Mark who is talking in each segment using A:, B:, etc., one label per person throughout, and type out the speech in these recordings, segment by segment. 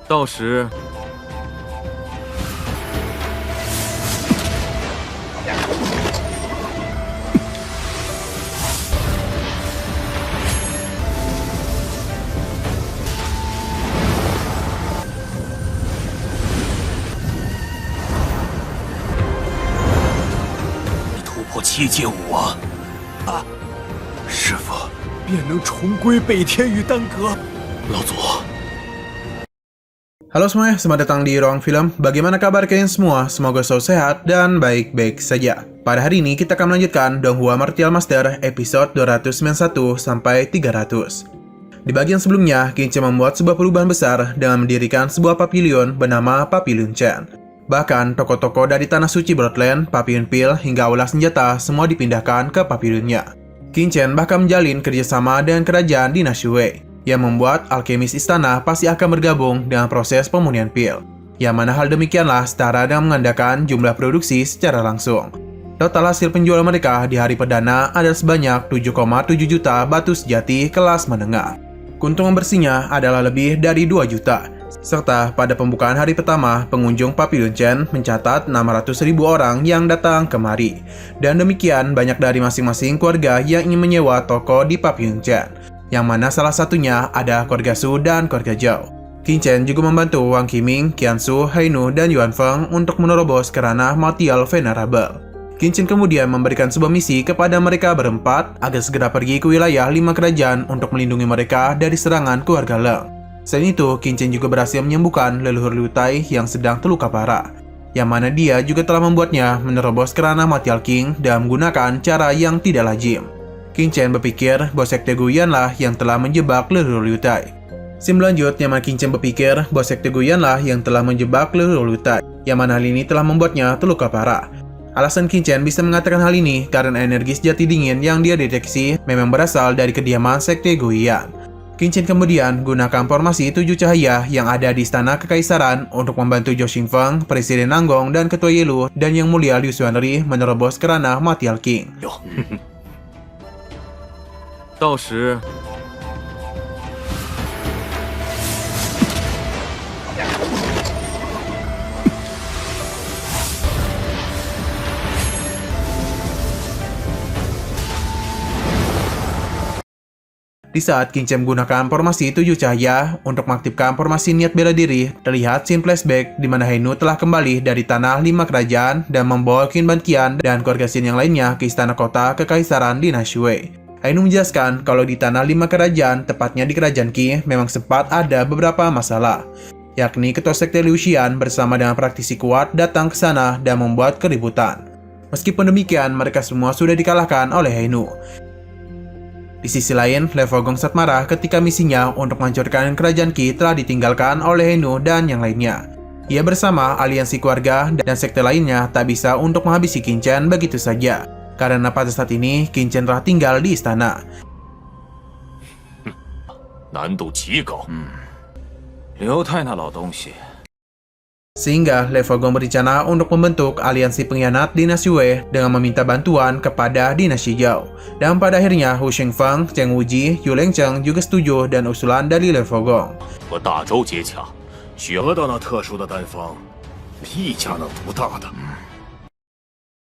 A: 到时
B: 突破七阶武啊！师傅便能重归北天与丹阁。老祖。
C: Halo semuanya, selamat datang di Ruang Film. Bagaimana kabar kalian semua? Semoga selalu sehat dan baik-baik saja. Pada hari ini kita akan melanjutkan Donghua Martial Master episode 291 sampai 300. Di bagian sebelumnya, Qingchen membuat sebuah perubahan besar dengan mendirikan sebuah pavilion bernama Pavilion Chen. Bahkan toko-toko dari Tanah Suci Broadland, Pavilion Pil hingga aula senjata semua dipindahkan ke pavilionnya. Qingchen bahkan menjalin kerjasama dengan kerajaan dinasti Wei, yang membuat alkemis istana pasti akan bergabung dengan proses pemurnian pil. Yang mana hal demikianlah setara dengan mengandalkan jumlah produksi secara langsung. Total hasil penjualan mereka di hari perdana adalah sebanyak 7,7 juta batu sejati kelas menengah. Keuntungan bersihnya adalah lebih dari 2 juta. Serta pada pembukaan hari pertama, pengunjung Pavilion Chen mencatat 600.000 orang yang datang kemari. Dan demikian banyak dari masing-masing keluarga yang ingin menyewa toko di Pavilion Chen, yang mana salah satunya ada keluarga Su dan keluarga Zhao. Qingchen juga membantu Wang Qiming, Qiansu, Hainu, dan Yuan Feng untuk menerobos ke ranah Martial Venerable. Qingchen kemudian memberikan sebuah misi kepada mereka berempat agar segera pergi ke wilayah 5 kerajaan untuk melindungi mereka dari serangan keluarga Leng. Selain itu, Qingchen juga berhasil menyembuhkan leluhur Liu Tai yang sedang terluka parah, yang mana dia juga telah membuatnya menerobos ke ranah Martial King dan menggunakan cara yang tidak lazim. Qingchen berpikir bos sekte Guyanlah yang telah menjebak leluhur Liu Tai. Scene berlanjut yang mana Qingchen berpikir bos sekte Guyanlah yang telah menjebak leluhur Liu Tai, yang mana hal ini telah membuatnya terluka parah. Alasan Qingchen bisa mengatakan hal ini karena energi sejati dingin yang dia deteksi memang berasal dari kediaman sekte Guyan. Qingchen kemudian gunakan formasi 7 cahaya yang ada di istana kekaisaran untuk membantu Zhou Xingfeng, Presiden Nanggong, dan Ketua Yelu dan Yang Mulia Liu Xuanri menerobos ke ranah Martial King.
A: 到时
C: Di saat Qingchen menggunakan formasi 7 cahaya untuk mengaktifkan formasi niat bela diri, terlihat scene flashback di mana Hainu telah kembali dari tanah 5 kerajaan dan membawa Qin Ban Qian dan keluarga Xin yang lainnya ke istana kota kekaisaran dinasti Wei. Hainu menjelaskan kalau di tanah 5 kerajaan, tepatnya di kerajaan Qi, memang sempat ada beberapa masalah, yakni ketua sekte Liu Xian bersama dengan praktisi kuat datang ke sana dan membuat keributan. Meskipun demikian, mereka semua sudah dikalahkan oleh Hainu. Di sisi lain, Le Fogong sangat marah ketika misinya untuk menghancurkan kerajaan Qi telah ditinggalkan oleh Hainu dan yang lainnya. Ia bersama aliansi keluarga dan sekte lainnya tak bisa untuk menghabisi Qingchen begitu saja, karena pada saat ini Qingchen telah tinggal di istana.
B: 难度极高。刘太那老东西。
C: Sehingga Le Fogong berencana untuk membentuk aliansi pengkhianat dinasti Wei dengan meminta bantuan kepada dinasti Zhao. Dan pada akhirnya Hu Shengfeng, Cheng Wuji, Yu Lengcheng juga setuju dan usulan dari Le Fogong.
B: 和大周结洽，需要得到那特殊的丹方，一家那独大的。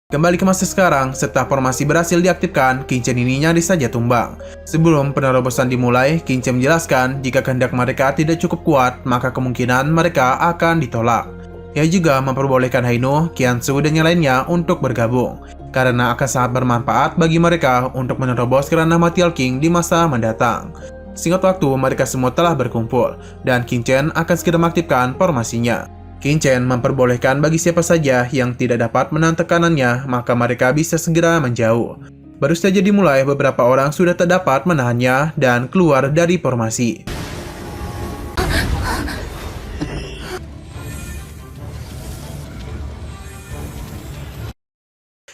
C: Kembali ke masa sekarang, setelah formasi berhasil diaktifkan, Qingchen ini nyaris saja tumbang. Sebelum penerobosan dimulai, Qingchen menjelaskan jika kehendak mereka tidak cukup kuat, maka kemungkinan mereka akan ditolak. Ia juga memperbolehkan Hainu, Qiansu, dan yang lainnya untuk bergabung, karena akan sangat bermanfaat bagi mereka untuk menerobos ke ranah Martial King di masa mendatang. Singkat waktu, mereka semua telah berkumpul, dan Qingchen akan segera mengaktifkan formasinya. Qingchen memperbolehkan bagi siapa saja yang tidak dapat menahan tekanannya, maka mereka bisa segera menjauh. Baru saja dimulai, beberapa orang sudah tak dapat menahannya dan keluar dari formasi.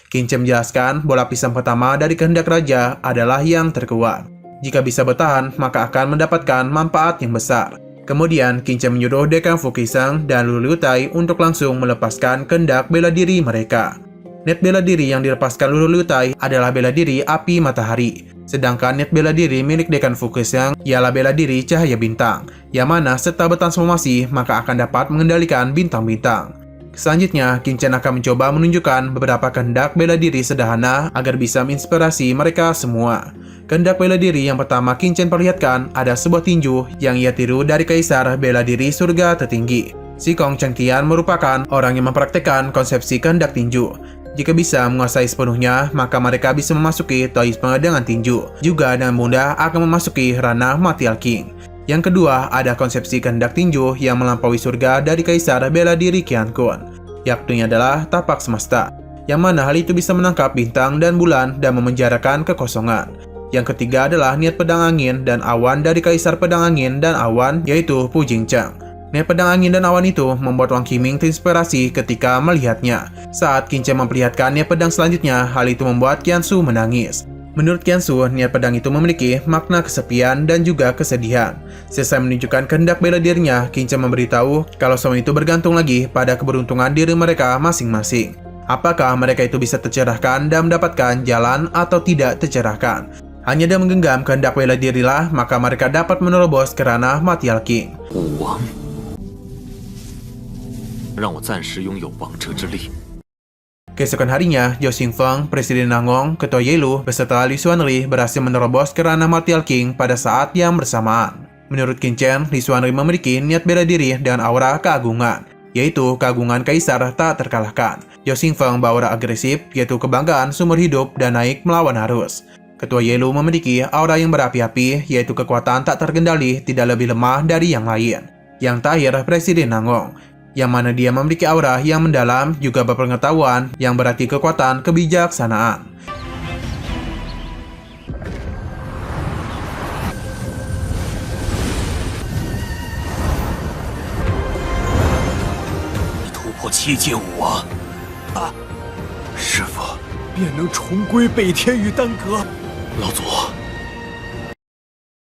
C: Qingchen menjelaskan bola pisang pertama dari kehendak raja adalah yang terkuat. Jika bisa bertahan, maka akan mendapatkan manfaat yang besar. Kemudian, Qingchen menyuruh Dekan Fukiseng dan Lu Liu Tai untuk langsung melepaskan kehendak bela diri mereka. Net bela diri yang dilepaskan Luhur Liu Tai adalah bela diri api matahari. Sedangkan net bela diri milik Dekan Fukusheng ialah bela diri cahaya bintang, yang mana setelah bertransformasi maka akan dapat mengendalikan bintang-bintang. Selanjutnya, Qin Chen akan mencoba menunjukkan beberapa kehendak bela diri sederhana agar bisa menginspirasi mereka semua. Kehendak bela diri yang pertama Qin Chen perlihatkan ada sebuah tinju yang ia tiru dari kaisar bela diri surga tertinggi. Si Kong Chengtian merupakan orang yang mempraktekkan konsepsi kehendak tinju. Jika bisa menguasai sepenuhnya, maka mereka bisa memasuki Taoisme dengan tinju, juga dengan mudah akan memasuki ranah Martial King. Yang kedua, ada konsepsi kehendak tinju yang melampaui surga dari kaisar bela diri Qian Kun, yakni adalah tapak semesta, yang mana hal itu bisa menangkap bintang dan bulan dan memenjarakan kekosongan. Yang ketiga adalah niat pedang angin dan awan dari kaisar pedang angin dan awan, yaitu Pu Jingcheng. Niat pedang angin dan awan itu membuat Wang Qiming terinspirasi ketika melihatnya. Saat Qin Chen memperlihatkan niat pedang selanjutnya, hal itu membuat Qiansu menangis. Menurut Qiansu, niat pedang itu memiliki makna kesepian dan juga kesedihan. Selesai menunjukkan kehendak bela dirinya, Qin Chen memberitahu kalau semua itu bergantung lagi pada keberuntungan diri mereka masing-masing. Apakah mereka itu bisa tercerahkan dan mendapatkan jalan atau tidak tercerahkan. Hanya dengan menggenggam kehendak bela dirilah, maka mereka dapat menerobos ke ranah Martial King.
B: 武王，让我暂时拥有王者之力。
C: Keesokan harinya, Zhou Xingfeng, Presiden Nangong, Ketua Yelu, beserta Li Xuanli berhasil menerobos ke ranah Martial King pada saat yang bersamaan. Menurut Qin Chen, Li Xuanli memiliki niat bela diri dengan aura keagungan, yaitu keagungan kaisar tak terkalahkan. Zhou Xingfeng beraura agresif, yaitu kebanggaan sumber hidup dan naik melawan arus. Ketua Yelu memiliki aura yang berapi-api, yaitu kekuatan tak terkendali tidak lebih lemah dari yang lain. Yang terakhir, Presiden Nangong, yang mana dia memiliki aura yang mendalam juga berpengetahuan yang berarti kekuatan kebijaksanaan.
B: 师傅便能重归北天与丹阁。老祖。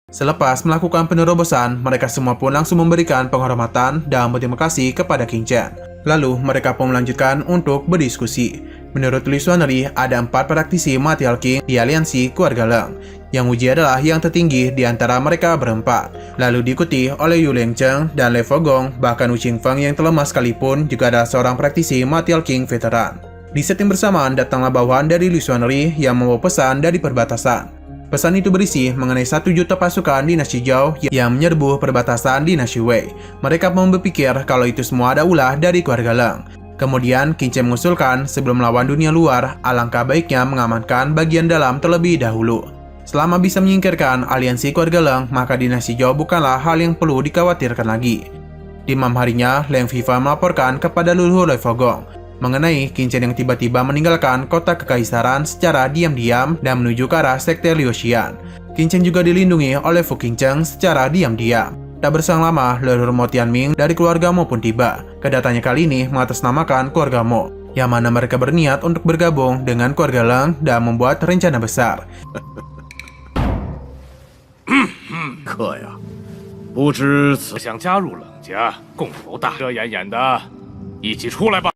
C: Selepas melakukan penerobosan, mereka semua pun langsung memberikan penghormatan dan berterima kasih kepada Qin Chen. Lalu, mereka pun melanjutkan untuk berdiskusi. Menurut Li Xuanli, ada 4 praktisi Martial King di aliansi keluarga Leng. Yang Wu Ji adalah yang tertinggi di antara mereka berempat. Lalu diikuti oleh Yu Lengcheng dan Lei Fogong, bahkan Wu Qingfeng yang telah lemah sekalipun juga adalah seorang praktisi Martial King veteran. Di setting bersamaan datanglah bawahan dari Li Xuanli yang membawa pesan dari perbatasan. Pesan itu berisi mengenai 1 juta pasukan dinasti Zhou yang menyerbu perbatasan dinasti Wei. Mereka pun berpikir kalau itu semua ada ulah dari keluarga Leng. Kemudian Qin Chen mengusulkan sebelum melawan dunia luar, alangkah baiknya mengamankan bagian dalam terlebih dahulu. Selama bisa menyingkirkan aliansi keluarga Leng, maka dinasti Zhou bukanlah hal yang perlu dikhawatirkan lagi. Di malam harinya, Leng Fifa melaporkan kepada leluhur Lei Fogong mengenai Qin Chen yang tiba-tiba meninggalkan kota kekaisaran secara diam-diam dan menuju ke arah sekte Liuxian. Qin Chen juga dilindungi oleh Fu Qingcheng secara diam-diam. Tak berselang lama, leluhur Mo Tianming dari keluarga Mo pun tiba. Kedatangannya kali ini mengatasnamakan keluarga Mo, yang mana mereka berniat untuk bergabung dengan keluarga Leng dan membuat rencana besar.
D: 客呀，不知此想加入冷家，共谋大遮掩掩的，一起出来吧。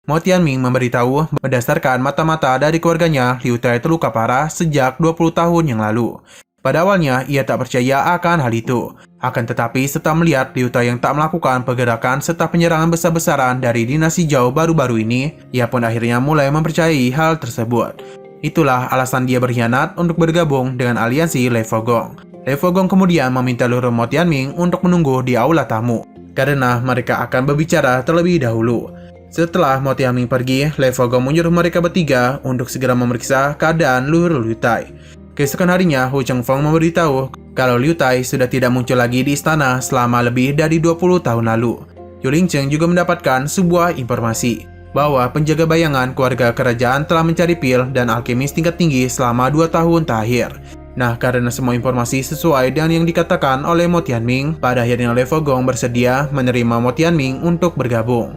C: Mo Tianming memberitahu berdasarkan mata-mata dari keluarganya, Liu Tai terluka parah sejak 20 tahun yang lalu. Pada awalnya, ia tak percaya akan hal itu. Akan tetapi, setelah melihat Liu Tai yang tak melakukan pergerakan serta penyerangan besar-besaran dari dinasti Zhou baru-baru ini, ia pun akhirnya mulai mempercayai hal tersebut. Itulah alasan dia berkhianat untuk bergabung dengan aliansi Lei Fogong. Lei Fogong kemudian meminta leluhur Mo Tianming untuk menunggu di aula tamu, karena mereka akan berbicara terlebih dahulu. Setelah Mo Tianming pergi, Lei Fogong menyuruh mereka bertiga untuk segera memeriksa keadaan leluhur Liu Tai. Keesokan harinya, Hu Chengfeng memberitahu kalau Liu Tai sudah tidak muncul lagi di istana selama lebih dari 20 tahun lalu. Yu Lingcheng juga mendapatkan sebuah informasi bahwa penjaga bayangan keluarga kerajaan telah mencari pil dan alkemis tingkat tinggi selama 2 tahun terakhir. Nah, karena semua informasi sesuai dengan yang dikatakan oleh Mo Tianming, pada akhirnya Lei Fogong bersedia menerima Mo Tianming untuk bergabung.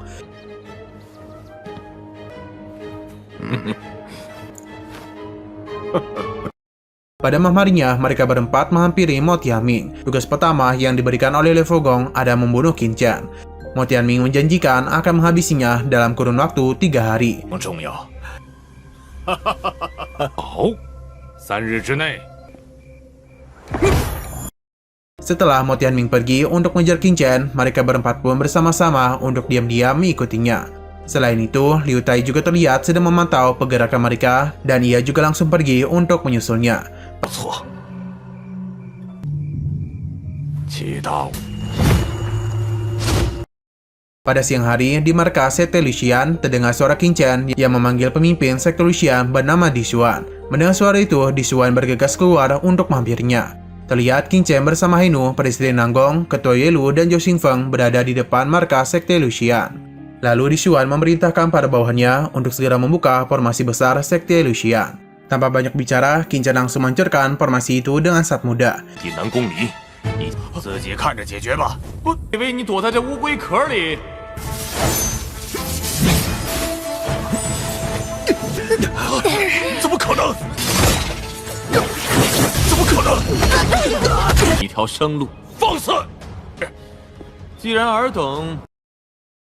C: Pada malam harinya, mereka berempat menghampiri Mo Tianming. Tugas pertama yang diberikan oleh Lei Fogong adalah membunuh Qin Chen. Mo Tianming menjanjikan akan menghabisinya dalam kurun waktu 3 hari.
D: 好，3日之内。
C: Setelah Mo Tianming pergi untuk mengejar Qin Chen, mereka berempat pun bersama-sama untuk diam-diam mengikutinya. Selain itu, Liu Tai juga terlihat sedang memantau pergerakan mereka dan ia juga langsung pergi untuk menyusulnya.
B: 不错。祈祷。
C: Pada siang hari, di markas Sekte Luxian, terdengar suara Qin Chen yang memanggil pemimpin Sekte Luxian bernama Di Xuan. Mendengar suara itu, Di Xuan bergegas keluar untuk menghampirinya. Terlihat Qin Chen bersama Hainu, Presiden Nanggong, Ketua Yelu, dan Zhou Xingfeng berada di depan markas Sekte Luxian. Lalu Di Xuan memerintahkan para bawahannya untuk segera membuka formasi besar Sekte Luxian. Tanpa banyak bicara, Qin Chen langsung meluncurkan formasi itu dengan sangat mudah.
B: 济南公里，你自己看着解决吧。
D: 不，以为你躲在这乌龟壳里。
B: 怎么可能？怎么可能？
A: 一条生路。
B: 放肆！
A: 既然尔等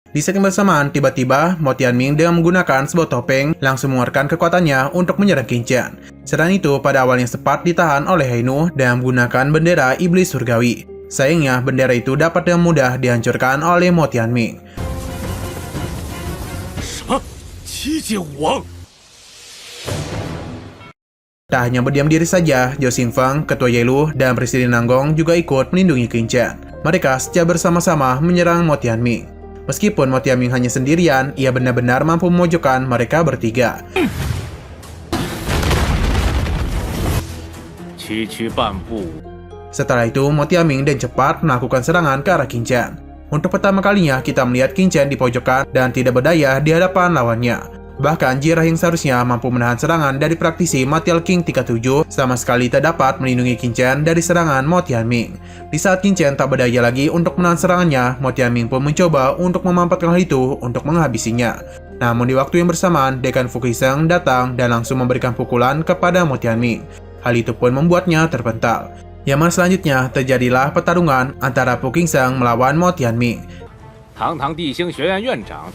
C: Di saat yang bersamaan, tiba-tiba Mo Tianming dengan menggunakan sebuah topeng langsung mengeluarkan kekuatannya untuk menyerang Qin Chen. Serangan itu pada awalnya sempat ditahan oleh Hainu dengan menggunakan bendera iblis surgawi. Sayangnya, bendera itu dapat dengan mudah dihancurkan oleh Mo Tianming.
B: 什么？七界武王？
C: Tak hanya berdiam diri saja, Zhou Xingfeng, Ketua Yelu, dan Presiden Nanggong juga ikut melindungi Qin Chen. Mereka secara bersama-sama menyerang Mo Tianming. Meskipun Mo Tianming hanya sendirian, ia benar-benar mampu memojokkan mereka bertiga.
D: 区区半步，
C: Setelah itu, Mo Tianming dan cepat melakukan serangan ke arah Qin Chen. Untuk pertama kalinya, kita melihat Qin Chen dipojokkan dan tidak berdaya di hadapan lawannya. Bahkan, Jirah yang seharusnya mampu menahan serangan dari praktisi Material King 37 sama sekali tak dapat melindungi Qin Chen dari serangan Mo Tianming. Di saat Qin Chen tak berdaya lagi untuk menahan serangannya, Mo Tianming pun mencoba untuk memanfaatkan hal itu untuk menghabisinya. Namun di waktu yang bersamaan, Dekan Fu Qingsheng datang dan langsung memberikan pukulan kepada Mo Tianming. Hal itu pun membuatnya terpental. Yang mana selanjutnya terjadilah pertarungan antara Fu Qingsheng melawan Mo Tianming.
D: 堂堂地星学院院长，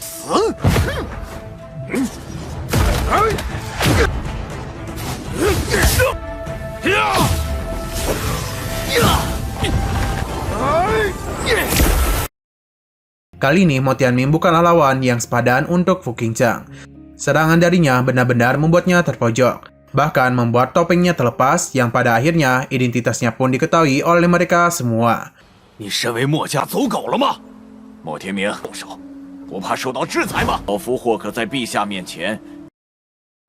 C: Kali ini Mo Tianming bukanlah lawan yang sepadan untuk Fu Qingsheng. Serangan darinya benar-benar membuatnya terpojok, bahkan membuat topengnya terlepas yang pada akhirnya identitasnya pun diketahui oleh mereka semua.
B: 你身为墨家走狗了吗？莫天明，动手，不怕受到制裁吗？老夫或可在陛下面前。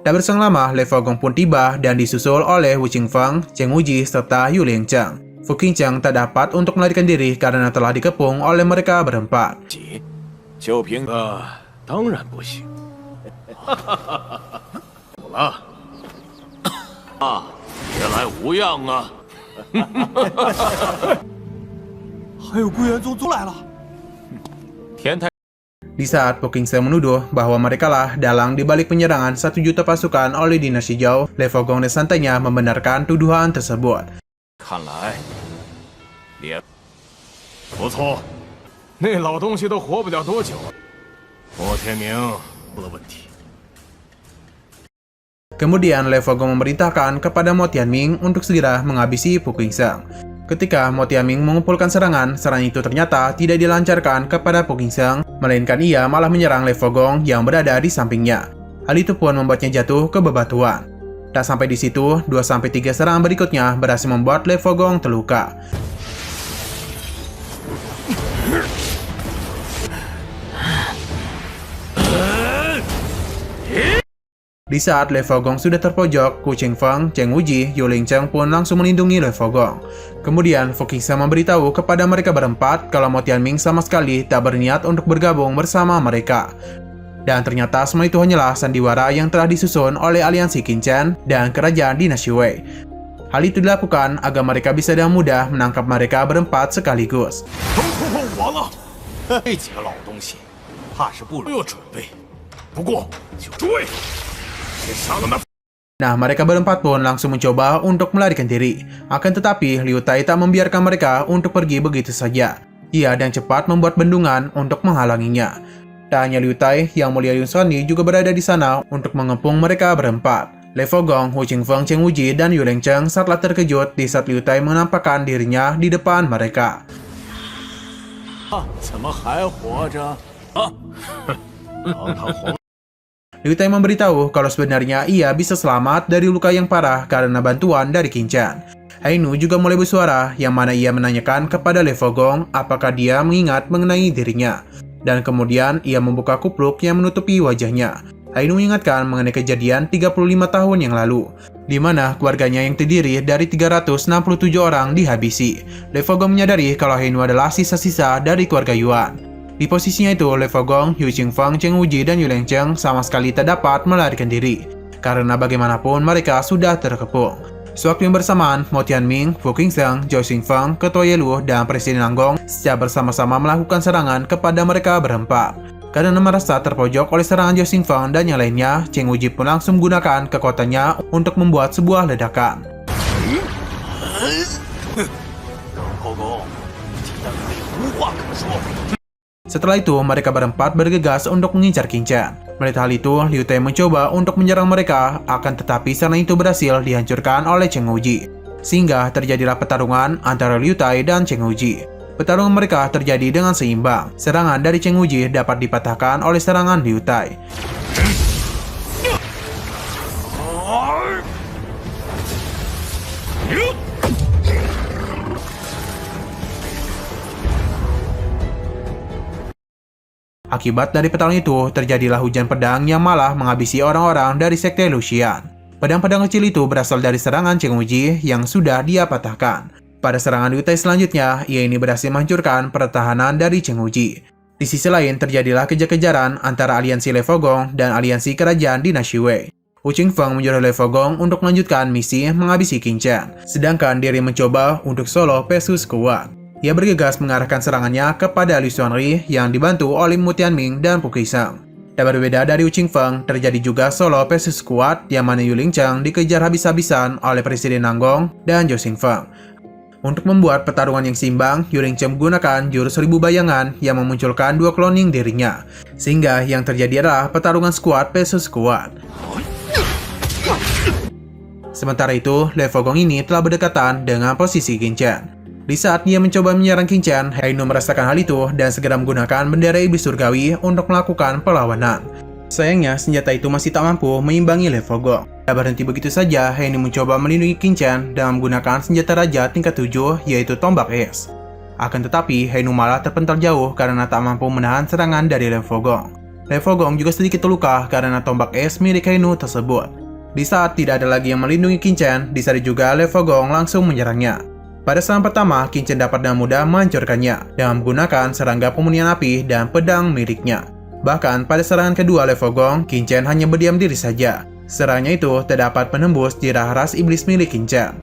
C: Tak berselang lama, Lei Fogong pun tiba dan disusul oleh Wu Qingfeng, Cheng Wuji, serta Yu Liangcheng. Fu Qingsheng tak dapat untuk melarikan diri karena telah dikepung oleh mereka berempat.
B: 就凭
D: 当然不行。
B: 苦了啊，别来无恙啊！还有龟元宗宗来了。
D: 天台
C: Di saat Fu Qingsheng menuduh bahwa merekalah dalang di balik penyerangan 1 juta pasukan oleh dinasti Zhou, Lei Fogong dan santainya membenarkan tuduhan tersebut.
B: 看来，也不错。
D: 那老东西都活不了多久。莫天明
B: 出了问题。
C: Kemudian Lei Fogong memerintahkan kepada Mo Tianming untuk segera menghabisi Fu Qingsheng. Ketika Mo Tianming mengumpulkan serangan itu ternyata tidak dilancarkan kepada Fu Qingsheng, melainkan ia malah menyerang Lei Fogong yang berada di sampingnya. Hal itu pun membuatnya jatuh ke bebatuan. Tak sampai di situ, 2-3 serangan berikutnya berhasil membuat Lei Fogong terluka. Di saat Lei Fogong sudah terpojok, Wu Qingfeng, Cheng Wuji, Yu Liangcheng pun langsung melindungi Lei Fogong. Kemudian Fu Qingsheng memberitahu kepada mereka berempat kalau Mo Tianming sama sekali tak berniat untuk bergabung bersama mereka. Dan ternyata semua itu hanyalah sandiwara yang telah disusun oleh aliansi Qin Chen dan kerajaan dinasti Wei. Hal itu dilakukan agar mereka bisa dengan mudah menangkap mereka berempat sekaligus.
B: 都突破武王了，这几个老东西，怕是不有准备。不过就诸位，先杀了那。
C: Nah, mereka berempat pun langsung mencoba untuk melarikan diri. Akan tetapi, Liu Tai tak membiarkan mereka untuk pergi begitu saja. Ia dengan cepat membuat bendungan untuk menghalanginya. Tak hanya Liu Tai, Yang Mulia Yun Xuanli juga berada di sana untuk mengepung mereka berempat. Lei Fogong, Hu Qingfeng, Cheng Wuji, dan Yu Lengcheng sangatlah terkejut di saat Liu Tai menampakkan dirinya di depan mereka.
B: 怎么还活着？堂堂皇。
C: Liu Tai memberitahu kalau sebenarnya ia bisa selamat dari luka yang parah karena bantuan dari Qin Chen. Hainu juga mulai bersuara, yang mana ia menanyakan kepada Lei Fogong apakah dia mengingat mengenai dirinya. Dan kemudian ia membuka kupluk yang menutupi wajahnya. Hainu mengingatkan mengenai kejadian 35 tahun yang lalu, di mana keluarganya yang terdiri dari 367 orang dihabisi. Lei Fogong menyadari kalau Hainu adalah sisa-sisa dari keluarga Yuan. Di posisinya itu, Lei Fogong, Hu Qingfeng, Cheng Wuji, dan Yu Lengcheng sama sekali tak dapat melarikan diri, karena bagaimanapun mereka sudah terkepung. Sewaktu yang bersamaan, Mo Tianming, Fu Qingsheng, Zhou Xingfeng, Ketua Yelu, dan Presiden Nanggong secara bersama-sama melakukan serangan kepada mereka berempat. Karena merasa terpojok oleh serangan Zhou Xingfeng dan yang lainnya, Cheng Wuji pun langsung menggunakan kekuatannya untuk membuat sebuah ledakan. Setelah itu, mereka berempat bergegas untuk mengincar Qin Chen. Melihat hal itu, Liu Tai mencoba untuk menyerang mereka, akan tetapi serangan itu berhasil dihancurkan oleh Cheng Wuji. Sehingga terjadilah pertarungan antara Liu Tai dan Cheng Wuji. Pertarungan mereka terjadi dengan seimbang. Serangan dari Cheng Wuji dapat dipatahkan oleh serangan Liu Tai. Akibat dari pertarungan itu, terjadilah hujan pedang yang malah menghabisi orang-orang dari sekte Luxian. Pedang-pedang kecil itu berasal dari serangan Cheng Wuji yang sudah dia patahkan. Pada serangan Liu Tai selanjutnya, ia ini berhasil menghancurkan pertahanan dari Cheng Wuji. Di sisi lain, terjadilah kejar-kejaran antara aliansi Lei Fogong dan aliansi kerajaan dinasti Wei. Hu Qingfeng menyuruh Lei Fogong untuk melanjutkan misi menghabisi Qin Chen, sedangkan diri mencoba untuk solo versus kuat. Ia bergegas mengarahkan serangannya kepada Liu Xuanli yang dibantu oleh Mo Tianming dan Fu Qingsheng. Dan berbeda dari Hu Qingfeng, terjadi juga solo versus squad yang mana Yu Lengcheng dikejar habis-habisan oleh Presiden Nanggong dan Zhou Xingfeng. Untuk membuat pertarungan yang seimbang, Yu Lengcheng menggunakan jurus 1000 bayangan yang memunculkan dua cloning dirinya, sehingga yang terjadi adalah pertarungan squad versus squad. Sementara itu, Lei Fogong ini telah berdekatan dengan posisi Qin Chen. Di saat dia mencoba menyerang Qin Chen, Hainu merasakan hal itu dan segera menggunakan bendera iblis surgawi untuk melakukan perlawanan. Sayangnya, senjata itu masih tak mampu meimbangi Lei Fogong. Tak berhenti begitu saja, Hainu mencoba melindungi Qin Chen dengan menggunakan senjata raja tingkat 7, yaitu tombak es. Akan tetapi, Hainu malah terpental jauh karena tak mampu menahan serangan dari Lei Fogong. Lei Fogong juga sedikit terluka karena tombak es milik Hainu tersebut. Di saat tidak ada lagi yang melindungi Qin Chen, di saat juga Lei Fogong langsung menyerangnya. Pada serangan pertama, Qin Chen dapat dengan mudah menghancurkannya dengan menggunakan serangga pemunihan api dan pedang miliknya. Bahkan pada serangan kedua Lei Fogong, Qin Chen hanya berdiam diri saja. Serangannya itu tidak dapat menembus jirah ras iblis milik Qin Chen.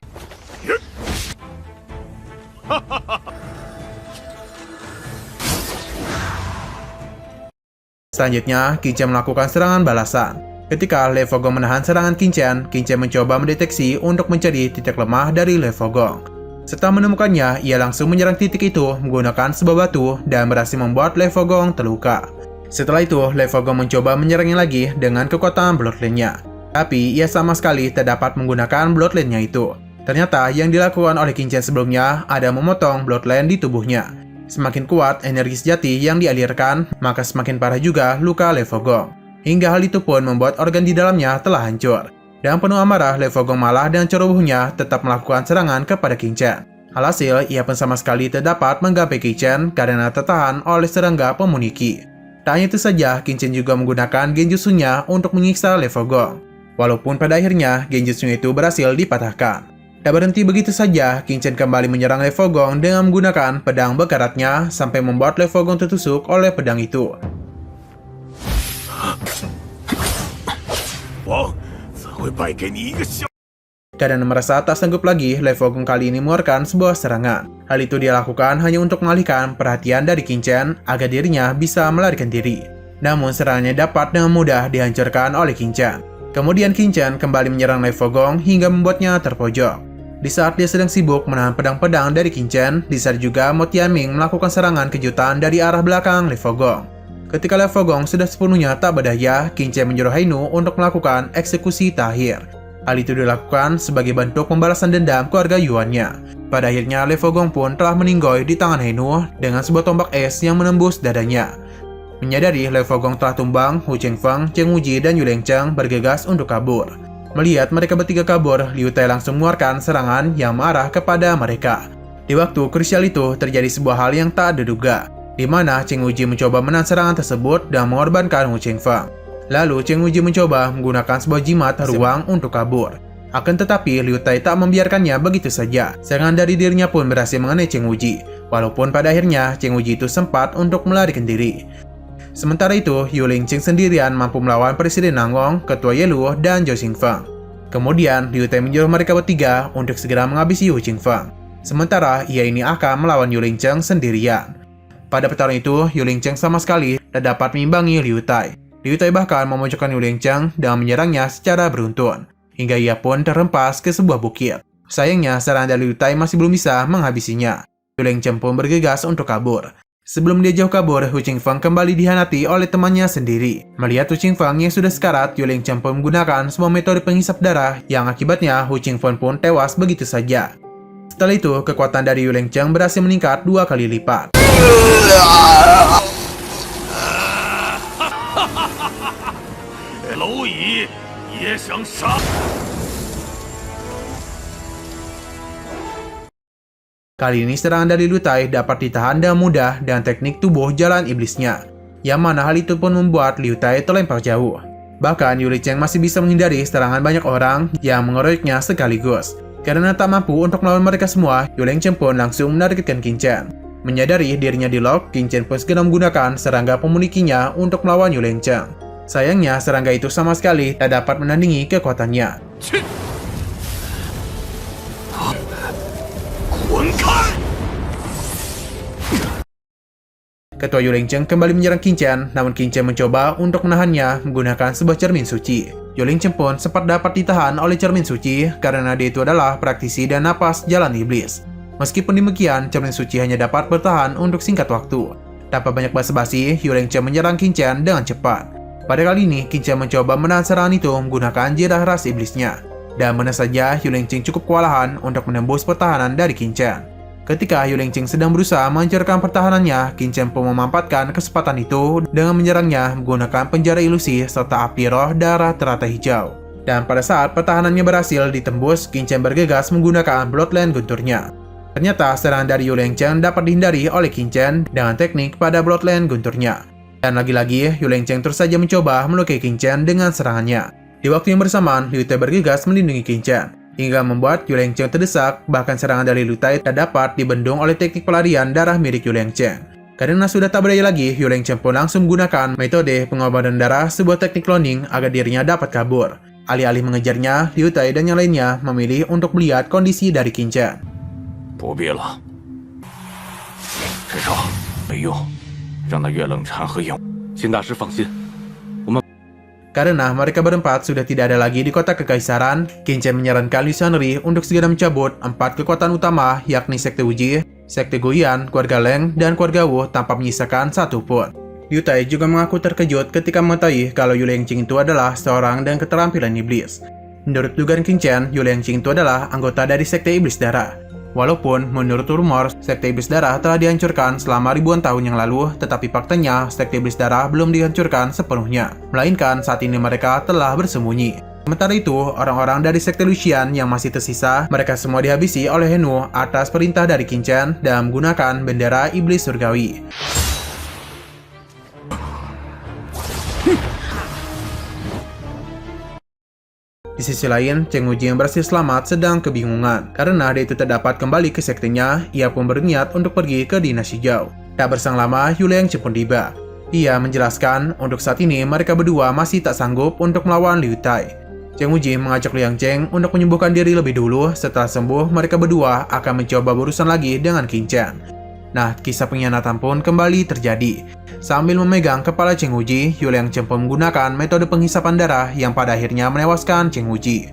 C: Selanjutnya, Qin Chen melakukan serangan balasan. Ketika Lei Fogong menahan serangan Qin Chen mencoba mendeteksi untuk mencari titik lemah dari Lei Fogong. Setelah menemukannya, ia langsung menyerang titik itu menggunakan sebuah batu dan berhasil membuat Lei Fogong terluka. Setelah itu, Lei Fogong mencoba menyerangnya lagi dengan kekuatan Bloodline-nya. Tapi, ia sama sekali tidak dapat menggunakan Bloodline-nya itu. Ternyata, yang dilakukan oleh Qin Chen sebelumnya ada memotong Bloodline di tubuhnya. Semakin kuat energi sejati yang dialirkan, maka semakin parah juga luka Lei Fogong. Hingga hal itu pun membuat organ di dalamnya telah hancur. Dan penuh amarah, Lei Fogong malah dengan cerobohnya tetap melakukan serangan kepada Qin Chen. Alhasil, ia pun sama sekali tidak dapat menggapai Qin Chen karena tertahan oleh serangga pemunyi Qi. Tak hanya itu saja, Qin Chen juga menggunakan genjutsunya untuk menyiksa Lei Fogong. Walaupun pada akhirnya, genjutsunya itu berhasil dipatahkan. Tak berhenti begitu saja, Qin Chen kembali menyerang Lei Fogong dengan menggunakan pedang berkaratnya sampai membuat Lei Fogong tertusuk oleh pedang itu. Karena merasa tak sanggup lagi, Lei Fogong kali ini mengeluarkan sebuah serangan. Hal itu dia lakukan hanya untuk mengalihkan perhatian dari Qin Chen agar dirinya bisa melarikan diri. Namun serangannya dapat dengan mudah dihancurkan oleh Qin Chen. Kemudian Qin Chen kembali menyerang Lei Fogong hingga membuatnya terpojok. Di saat dia sedang sibuk menahan pedang-pedang dari Qin Chen, di saat juga Mo Tianming melakukan serangan kejutan dari arah belakang Lei Fogong. Ketika Le Fogong sudah sepenuhnya tak berdaya, Qin Chen menyuruh Hainu untuk melakukan eksekusi terakhir. Hal itu dilakukan sebagai bentuk pembalasan dendam keluarga Yuan-nya. Pada akhirnya, Le Fogong pun telah meninggoy di tangan Hainu dengan sebuah tombak es yang menembus dadanya. Menyadari Le Fogong telah tumbang, Hu Chengfeng, Cheng Wuji, dan Yu Lengcheng bergegas untuk kabur. Melihat mereka bertiga kabur, Liu Tai langsung mengeluarkan serangan yang mengarah kepada mereka. Di waktu krusial itu, terjadi sebuah hal yang tak diduga, di mana Cheng Wuji mencoba menahan serangan tersebut dan mengorbankan Hu Chengfeng. Lalu Cheng Wuji mencoba menggunakan sebuah jimat ruang untuk kabur. Akan tetapi Liu Tai tak membiarkannya begitu saja. Serangan dari dirinya pun berhasil mengenai Cheng Wuji, walaupun pada akhirnya Cheng Wuji itu sempat untuk melarikan diri. Sementara itu, Yu Lingqing sendirian mampu melawan Presiden Nangong, Ketua Yelu, dan Zhou Xingfeng. Kemudian Liu Tai menyuruh mereka bertiga untuk segera menghabisi Hu Chengfeng. Sementara ia ini akan melawan Yu Lingqing sendirian. Pada pertarungan itu, Yu Lingqing sama sekali tak dapat mengimbangi Liu Tai. Liu Tai bahkan memojokkan Yu Lingqing dan menyerangnya secara beruntun, hingga ia pun terhempas ke sebuah bukit. Sayangnya, serangan dari Liu Tai masih belum bisa menghabisinya. Yu Lingqing pun bergegas untuk kabur. Sebelum dia jauh kabur, Hu Chengfeng kembali dihianati oleh temannya sendiri. Melihat Hu Chengfeng yang sudah sekarat, Yu Lingqing pun menggunakan sebuah metode penghisap darah yang akibatnya Hu Chengfeng pun tewas begitu saja. Setelah itu, kekuatan dari Yu Lingqing berhasil meningkat 2 kali lipat. Kali ini serangan dari Liu Tai dapat ditahan dengan mudah dengan teknik tubuh jalan iblisnya, yang mana hal itu pun membuat Liu Tai terlempar jauh. Bahkan Yu Lingqing masih bisa menghindari serangan banyak orang yang mengeroyoknya sekaligus. Karena tak mampu untuk melawan mereka semua, Yu Lingqing pun langsung menargetkan Qin Chen. Menyadari dirinya di lock, Qin Chen pun segera menggunakan serangga pemulikinya untuk melawan Yu Lingqing. Sayangnya, serangga itu sama sekali tak dapat menandingi kekuatannya. Ketua Yu Lingqing kembali menyerang Qin Chen, namun Qin Chen mencoba untuk menahannya menggunakan sebuah cermin suci. Yu Lingqing pun sempat dapat ditahan oleh cermin suci karena dia itu adalah praktisi dan napas jalan iblis. Meskipun demikian, cermin suci hanya dapat bertahan untuk singkat waktu. Tanpa banyak basa-basi, Yu Lingqing menyerang Qin Chen dengan cepat. Pada kali ini, Qin Chen mencoba menahan serangan itu menggunakan jirah ras iblisnya. Dan benar saja, Yu Lingqing cukup kewalahan untuk menembus pertahanan dari Qin Chen. Ketika Yu Lingqing sedang berusaha menghancurkan pertahanannya, Qin Chen pun memanfaatkan kesempatan itu dengan menyerangnya menggunakan penjara ilusi serta api roh darah teratai hijau. Dan pada saat pertahanannya berhasil ditembus, Qin Chen bergegas menggunakan Bloodline gunturnya. Ternyata serangan dari Yu Lingqing dapat dihindari oleh Qin Chen dengan teknik pada Bloodline gunturnya. Dan lagi-lagi, Yu Lingqing terus saja mencoba melukai Qin Chen dengan serangannya. Di waktu yang bersamaan, Liu Tai bergegas melindungi Qin Chen, hingga membuat Yu Lingqing terdesak. Bahkan serangan dari Liu Tai tak dapat dibendung oleh teknik pelarian darah milik Yu Lingqing. Karena sudah tak berdaya lagi, Yu Lingqing pun langsung menggunakan metode pengobatan darah, sebuah teknik cloning agar dirinya dapat kabur. Alih-alih mengejarnya, Liu Tai dan yang lainnya memilih untuk melihat kondisi dari Qin Chen.
D: 不必了，至少没用，让那月冷禅和影。秦大师放心，
C: Karena mereka berempat sudah tidak ada lagi di kota kekaisaran, Qin Chen menyarankan Liu Shanri untuk segera mencabut 4 kekuatan utama, yakni Sekte Wuji, Sekte Guyan, keluarga Leng, dan keluarga Wu tanpa menyisakan satu pun. Liu Tai juga mengaku terkejut ketika mengetahui kalau Yu Lingqing itu adalah seorang dengan keterampilan iblis. Menurut dugaan Qin Chen, Yu Lingqing itu adalah anggota dari Sekte Iblis Darah. Walaupun menurut rumor, Sekte Iblis Darah telah dihancurkan selama ribuan tahun yang lalu, tetapi faktanya Sekte Iblis Darah belum dihancurkan sepenuhnya, melainkan saat ini mereka telah bersembunyi. Sementara itu, orang-orang dari Sekte Lucian yang masih tersisa, mereka semua dihabisi oleh Henu atas perintah dari Qin Chen dan menggunakan bendera Iblis Surgawi. Di sisi lain, Cheng Wuji yang berhasil selamat sedang kebingungan. Karena dia itu tak dapat kembali ke sektenya, ia pun berniat untuk pergi ke dinasti Zhao. Tak berselang lama, Yu Lingqing pun tiba. Ia menjelaskan untuk saat ini mereka berdua masih tak sanggup untuk melawan Liu Tai. Cheng Wuji mengajak Liu Lingqing untuk menyembuhkan diri lebih dulu. Setelah sembuh, mereka berdua akan mencoba berurusan lagi dengan Qin Chen. Nah, kisah pengkhianatan pun kembali terjadi. Sambil memegang kepala Cheng Wuji, Yu Lingqing pun menggunakan metode penghisapan darah yang pada akhirnya menewaskan Cheng Wuji.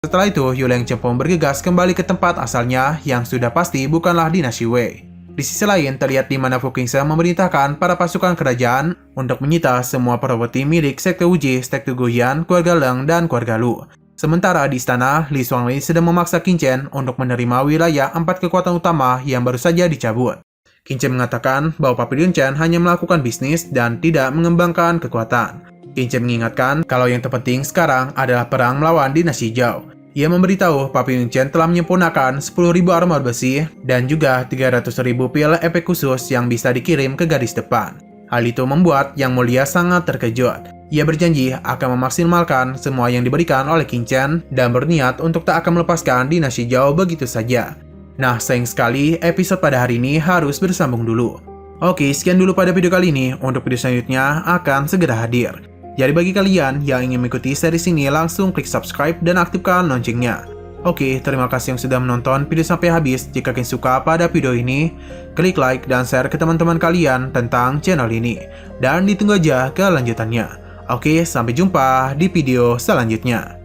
C: Setelah itu, Yuleng Chen pun bergegas kembali ke tempat asalnya yang sudah pasti bukanlah dinasti Wei. Di sisi lain, terlihat di mana Fu Qingse memerintahkan para pasukan kerajaan untuk menyita semua properti milik Sekte Wuji, Sekte Guoyan, keluarga Leng, dan keluarga Lu. Sementara di istana, Li Xuanglei sedang memaksa Qin Chen untuk menerima wilayah 4 kekuatan utama yang baru saja dicabut. Qin Chen mengatakan bahwa Papillon Chen hanya melakukan bisnis dan tidak mengembangkan kekuatan. Qin Chen mengingatkan kalau yang terpenting sekarang adalah perang melawan dinasti Zhao. Ia memberitahu Papillon Chen telah menyempurnakan 10.000 armor besi dan juga 300.000 pil efek khusus yang bisa dikirim ke garis depan. Hal itu membuat Yang Mulia sangat terkejut. Ia berjanji akan memaksimalkan semua yang diberikan oleh Qin Chen dan berniat untuk tak akan melepaskan dinasti Zhao begitu saja. Nah, sayang sekali episode pada hari ini harus bersambung dulu. Oke, sekian dulu pada video kali ini. Untuk video selanjutnya akan segera hadir. Jadi bagi kalian yang ingin mengikuti series ini, langsung klik subscribe dan aktifkan loncengnya. Oke, terima kasih yang sudah menonton video sampai habis. Jika kalian suka pada video ini, klik like dan share ke teman-teman kalian tentang channel ini. Dan ditunggu aja kelanjutannya. Oke, sampai jumpa di video selanjutnya.